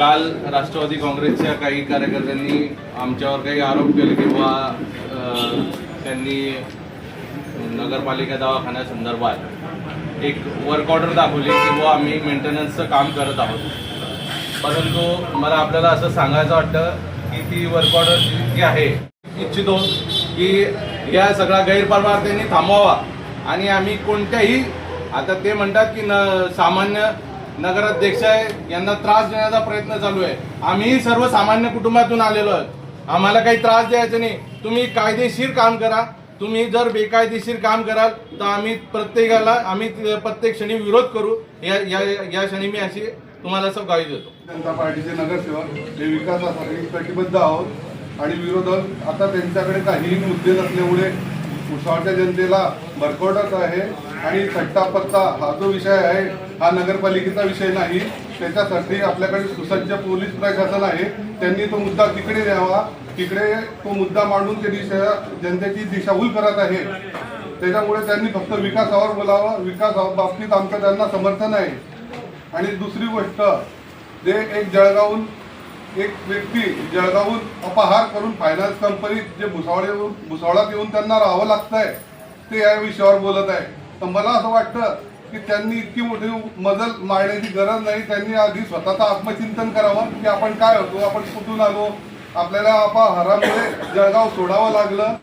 काल राष्ट्रवादी काँग्रेसच्या काही कार्यकर्त्यांनी आमच्यावर काही आरोप केले की त्यांनी नगरपालिका दवाखान्यासंदर्भात एक वर्क ऑर्डर दाखवली की आम्ही मेंटेनन्सचं काम करत आहोत. परंतु मला आपल्याला असं सांगायचं वाटतं की ती वर्क ऑर्डर जी आहे इच्छितो की या सगळा गैरप्रकार त्यांनी थांबवावा आणि आम्ही कोणत्याही आता ते म्हणतात की सामान्य नगराध्यक्ष आहे यांना त्रास देण्याचा प्रयत्न चालू आहे. आम्ही सर्वसामान्य कुटुंबातून आलेलो आहोत. आम्हाला काही त्रास द्यायचा नाही. तुम्ही कायदेशीर काम करा. तुम्ही जर बेकायदेशीर काम कराल तर आम्ही प्रत्येक क्षणी विरोध करू. या क्षणी मी अशी तुम्हाला असं ग्वाही देतो. जनता पार्टीचे नगरसेवक हे विकासासाठी कटिबद्ध आहोत आणि विरोधक आता त्यांच्याकडे काहीही मुद्दे नसल्यामुळे भुसावळच्या जनतेला भरकवटच आहे. आणि सट्टापत्ता हा जो विषय आहे हा नगरपालिकेचा विषय नाही. त्याच्यासाठी आपल्याकडे सुसज्ज पोलीस प्रशासन आहे. त्यांनी तो मुद्दा तिकडे न्यावा. तिकडे तो मुद्दा मांडून ते जनतेची दिशाभूल करत आहे. त्याच्यामुळे त्यांनी फक्त विकासावर बोलावं. विकासाबाबतीत आमचं त्यांना समर्थन आहे. आणि दुसरी गोष्ट जे एक व्यक्ती जळगावहून अपहार करून फायनान्स कंपनीत जे भुसावळात येऊन त्यांना राहावं लागतंय ते या विषयावर बोलत आहे. तर मला असं वाटतं की त्यांनी इतकी मोठी मजल मारण्याची गरज नाही. त्यांनी आधी स्वतःचं आत्मचिंतन करावं की आपण काय होतो, आपण कुठून आलो, आपल्याला अपहारामुळे जळगाव सोडावं लागलं.